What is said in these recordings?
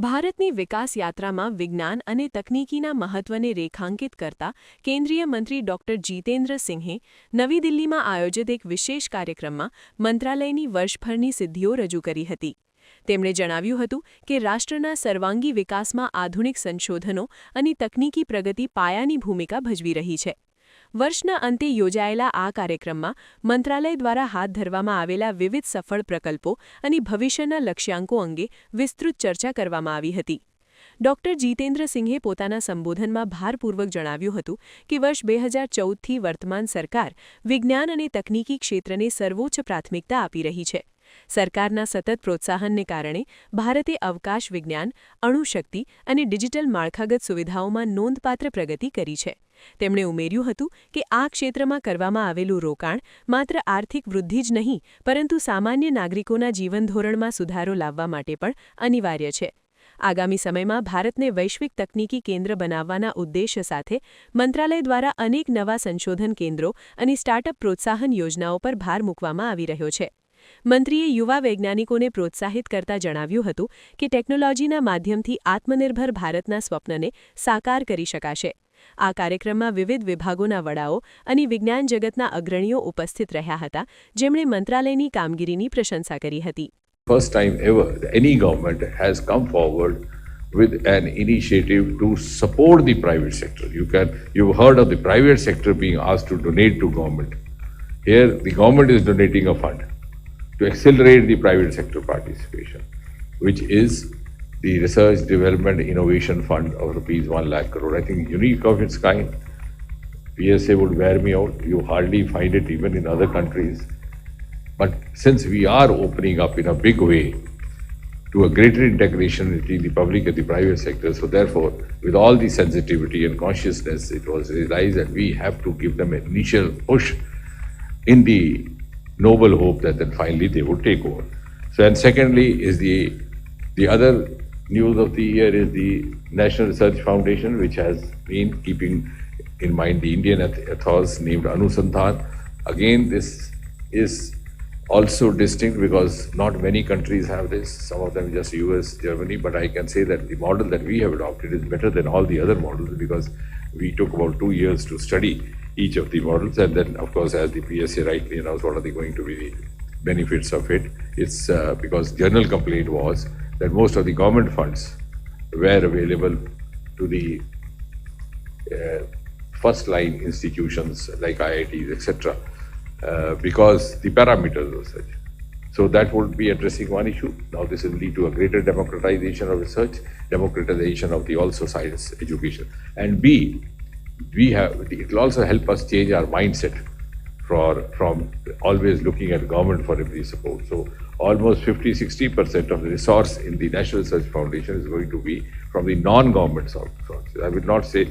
ભારતની વિકાસ યાત્રામાં વિજ્ઞાન અને તકનીકીના મહત્વને રેખાંકિત કરતા કેન્દ્રીય મંત્રી ડોક્ટર જીતેન્દ્ર સિંહે નવી દિલ્હીમાં આયોજિત એક વિશેષ કાર્યક્રમમાં મંત્રાલયની વર્ષભરની સિદ્ધિઓ રજૂ કરી હતી. તેમણે જણાવ્યું હતું કે રાષ્ટ્રના સર્વાંગી વિકાસમાં આધુનિક સંશોધનો અને તકનીકી પ્રગતિ પાયાની ભૂમિકા ભજવી રહી છે. વર્ષના અંતે યોજાયેલા આ કાર્યક્રમમાં મંત્રાલય દ્વારા હાથ ધરવામાં આવેલા વિવિધ સફળ પ્રકલ્પો અને ભવિષ્યના લક્ષ્યાંકો અંગે વિસ્તૃત ચર્ચા કરવામાં આવી હતી. ડોક્ટર જીતેન્દ્ર સિંહે પોતાના સંબોધનમાં ભારપૂર્વક જણાવ્યું હતું કે વર્ષ 2014થી વર્તમાન સરકાર વિજ્ઞાન અને તકનીકી ક્ષેત્રને સર્વોચ્ચ પ્રાથમિકતા આપી રહી છે. સરકારના સતત પ્રોત્સાહનને કારણે ભારતે અવકાશ વિજ્ઞાન, અણુશક્તિ અને ડિજિટલ માળખાગત સુવિધાઓમાં નોંધપાત્ર પ્રગતિ કરી છે. તેમણે ઉમેર્યું હતું કે આ ક્ષેત્રમાં કરવામાં આવેલું રોકાણ માત્ર આર્થિક વૃદ્ધિ જ નહીં પરંતુ સામાન્ય નાગરિકોના જીવનધોરણમાં સુધારો લાવવા માટે પણ અનિવાર્ય છે. આગામી સમયમાં ભારતને વૈશ્વિક તકનીકી કેન્દ્ર બનાવવાના ઉદ્દેશ્ય સાથે મંત્રાલય દ્વારા અનેક નવા સંશોધન કેન્દ્રો અને સ્ટાર્ટઅપ પ્રોત્સાહન યોજનાઓ પર ભાર મૂકવામાં આવી રહ્યો છે. મંત્રીએ યુવા વૈજ્ઞાનિકોને પ્રોત્સાહિત કરતા જણાવ્યું હતું કે ટેકનોલોજીના માધ્યમથી આત્મનિર્ભર ભારતના સ્વપ્નને સાકાર કરી શકાશે. આ કાર્યક્રમમાં વિવિધ વિભાગોના વડાઓ અને વિજ્ઞાન જગતના અગ્રણીઓ ઉપસ્થિત રહ્યા હતા, જેમણે મંત્રાલયની કામગીરીની પ્રશંસા કરી હતી. First time ever, any government has come forward with an initiative to support the private sector. You've heard of the private sector being asked to donate to government. Here, the government is donating a fund to accelerate the private sector participation, which is the Research Development Innovation Fund of rupees 1 lakh crore. I think unique of its kind. PSA would wear me out. You hardly find it even in other countries. But since we are opening up in a big way to a greater integration between the public and the private sector, so therefore, with all the sensitivity and consciousness, it was realized that we have to give them an initial push in the noble hope that then finally they would take over. So, and secondly is the other news of the year is the National Research Foundation, which has been keeping in mind the Indian ethos named Anusandhan. Again, this is also distinct because not many countries have this, some of them just US, Germany, but I can say that the model that we have adopted is better than all the other models because we took about 2 years to study each of the models, and then of course as the PSA rightly announced, what are going to be the benefits of it. It's because general complaint was that most of the government funds were available to the first line institutions like IITs, etc. Because the parameters were such. So that would be addressing one issue. Now this will lead to a greater democratization of research, democratization of the also science education. And B, it will also help us change our mindset from always looking at government for every support. So almost 50-60% of the resource in the National Research Foundation is going to be from the non-government sources. I would not say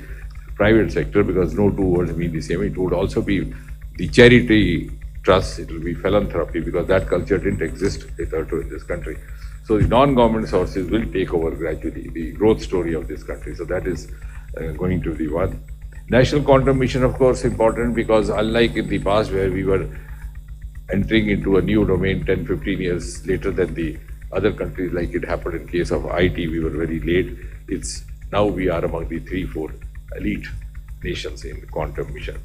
private sector because no two words mean the same. It would also be the charity trust, it will be philanthropy because that culture didn't exist hitherto in this country. So the non-government sources will take over gradually the growth story of this country. So that is going to be one. National Quantum Mission, of course, important because unlike in the past where we were entering into a new domain 10-15 years later than the other countries, like it happened in case of IT, we were very late. It's now we are among the 3-4 elite nations in quantum mission.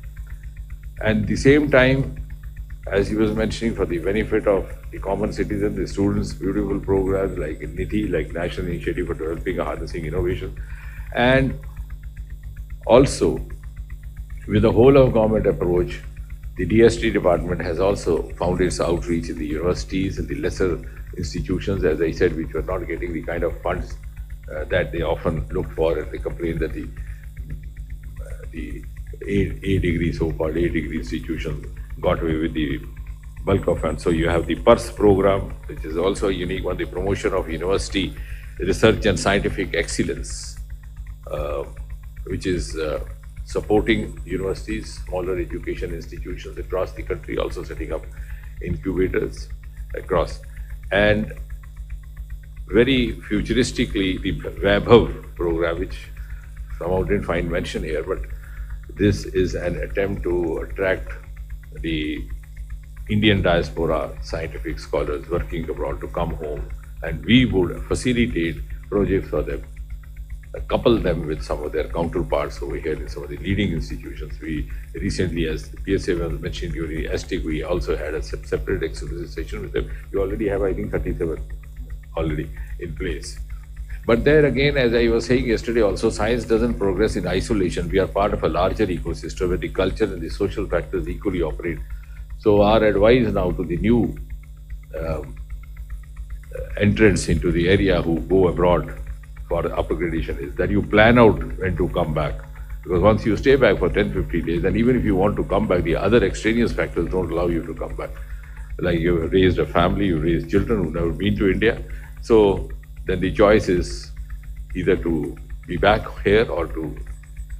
And at the same time, as he was mentioning, for the benefit of the common citizen, the students, beautiful programs like NITI, like National Initiative for Developing and Harnessing Innovation. And also, with the whole of government approach, the DST department has also found its outreach in the universities and the lesser institutions, as I said, which were not getting the kind of funds that they often look for, and they complain that the A-degree, so-called A-degree institutions got away with the bulk of funds. So you have the PERS program, which is also a unique one, the promotion of university research and scientific excellence, which is supporting universities, smaller education institutions across the country, also setting up incubators across. And very futuristically, the Vaibhav program, which somehow didn't find mention here, but this is an attempt to attract the Indian diaspora scientific scholars working abroad to come home, and we would facilitate projects for them, couple them with some of their counterparts over here in some of the leading institutions. We recently, as the PSA was mentioned during STIC, we also had a separate exclusive session with them. You already have, I think, 37 already in place. But there again, as I was saying yesterday also, science doesn't progress in isolation. We are part of a larger ecosystem where the culture and the social factors equally operate. So our advice now to the new entrants into the area who go abroad for upgradation is that you plan out when to come back. Because once you stay back for 10, 15 days, and even if you want to come back, the other extraneous factors don't allow you to come back. Like you've raised a family, you raised children who've never been to India. So then the choice is either to be back here or to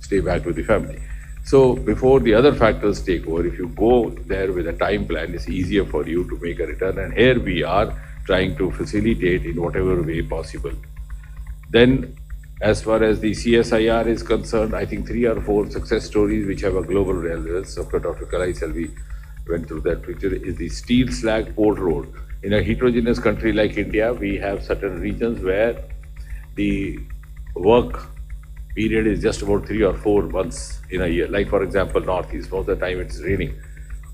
stay back with the family. So before the other factors take over, if you go there with a time plan, it's easier for you to make a return. And here we are trying to facilitate in whatever way possible. Then, as far as the CSIR is concerned, I think 3 or 4 success stories which have a global relevance. Dr. Kalai Selvi went through that picture, is the steel slag port road. In a heterogeneous country like India, we have certain regions where the work period is just about 3 or 4 months in a year. Like for example, Northeast, most of the time it's raining,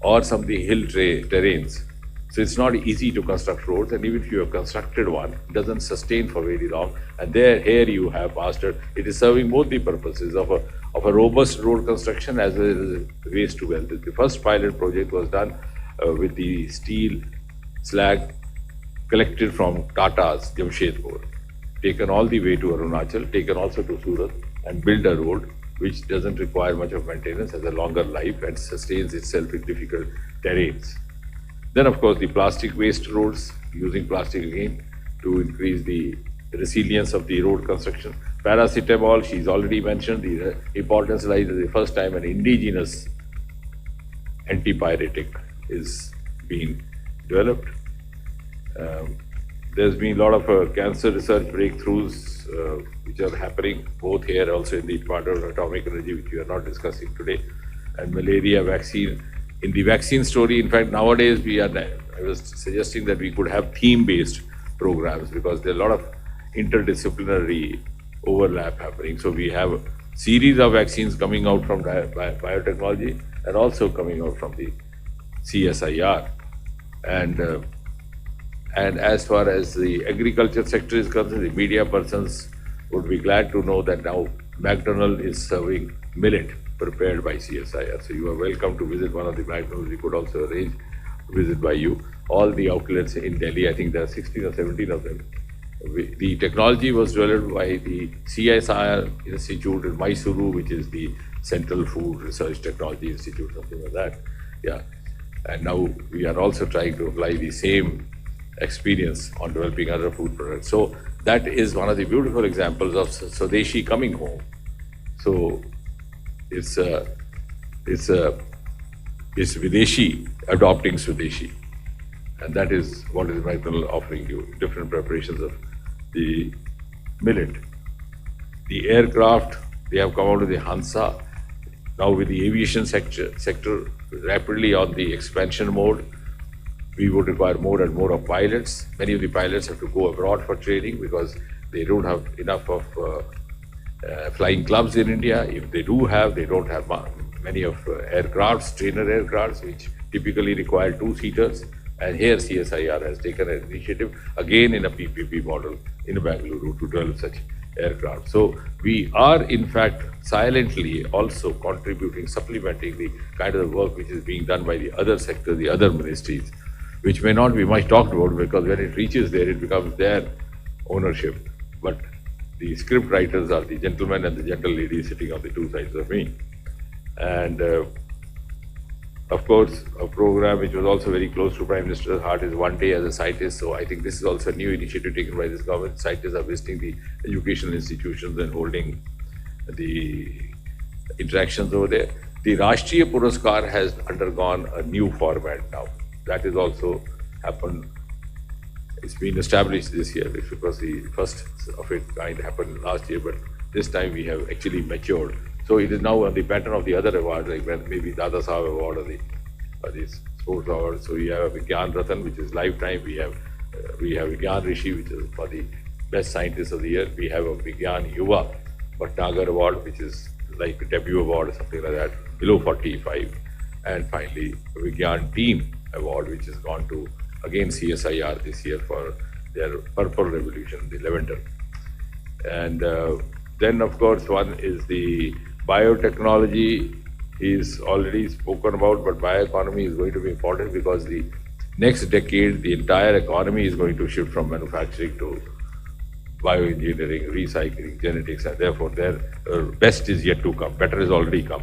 or some of the hill terrains. So it's not easy to construct roads, and even if you have constructed one, it doesn't sustain for very long. And here you have mastered, it is serving both the purposes of a robust road construction as well as waste to wealth. The first pilot project was done with the steel slag collected from Tata's Jamshedpur, taken all the way to Arunachal, taken also to Surat, and build a road which doesn't require much of maintenance, has a longer life, and sustains itself in difficult terrains. Then, of course, the plastic waste roads, using plastic again to increase the resilience of the road construction. Paracetamol, she's already mentioned, the importance lies at the first time an indigenous antipyretic is being developed. There's been a lot of cancer research breakthroughs which are happening both here, also in the Department of Atomic Energy, which we are not discussing today, and malaria vaccine. In the vaccine story, in fact, nowadays I was suggesting that we could have theme-based programs because there are a lot of interdisciplinary overlap happening. So we have a series of vaccines coming out from biotechnology and also coming out from the CSIR. And as far as the agriculture sector is concerned, the media persons would be glad to know that now McDonald is serving millet prepared by CSIR. So you are welcome to visit one of the McDonald's. We could also arrange a visit by you. All the outlets in Delhi, I think there are 16 or 17 of them. The technology was developed by the CSIR Institute in Mysuru, which is the Central Food Research Technology Institute, something like that. Yeah. And now we are also trying to apply the same experience on developing other food products. So that is one of the beautiful examples of Swadeshi coming home. So it's Videshi adopting Swadeshi. And that is what is McDonald offering you, different preparations of the millet. The aircraft, they have come out with the Hansa. Now with the aviation sector rapidly on the expansion mode, we would require more and more of pilots. Many of the pilots have to go abroad for training because they don't have enough of flying clubs in India. If they do have, they don't have many of aircrafts, trainer aircrafts, which typically require 2-seaters. And here CSIR has taken an initiative, again in a PPP model in Bangalore, to develop such aircraft. So we are in fact silently also contributing, supplementing the kind of work which is being done by the other sectors, the other ministries, which may not be much talked about because when it reaches there, it becomes their ownership. But the script writers are the gentlemen and the gentle lady sitting on the two sides of me. And of course, a program which was also very close to Prime Minister's heart is One Day as a Scientist. So I think this is also a new initiative taken by this government. Scientists are visiting the educational institutions and holding the interactions over there. The Rashtriya Puraskar has undergone a new format now. That is also happened. It's been established this year, because the first of it kind happened last year, but this time we have actually matured. So it is now on the pattern of the other awards, like maybe Dada Saheb Award or the Sports Award. So we have Vigyan Ratan, which is lifetime. We have Vigyan Rishi, which is for the Best Scientist of the Year. We have a Vigyan Yuva Bhatnagar Award, which is like a debut award or something like that, below 45. And finally, Vigyan Team Award, which has gone to, again, CSIR this year for their Purple Revolution, the lavender. And then, of course, one is the biotechnology is already spoken about, but bioeconomy is going to be important because the next decade, the entire economy is going to shift from manufacturing to bioengineering, recycling, genetics, and therefore their best is yet to come. Better has already come.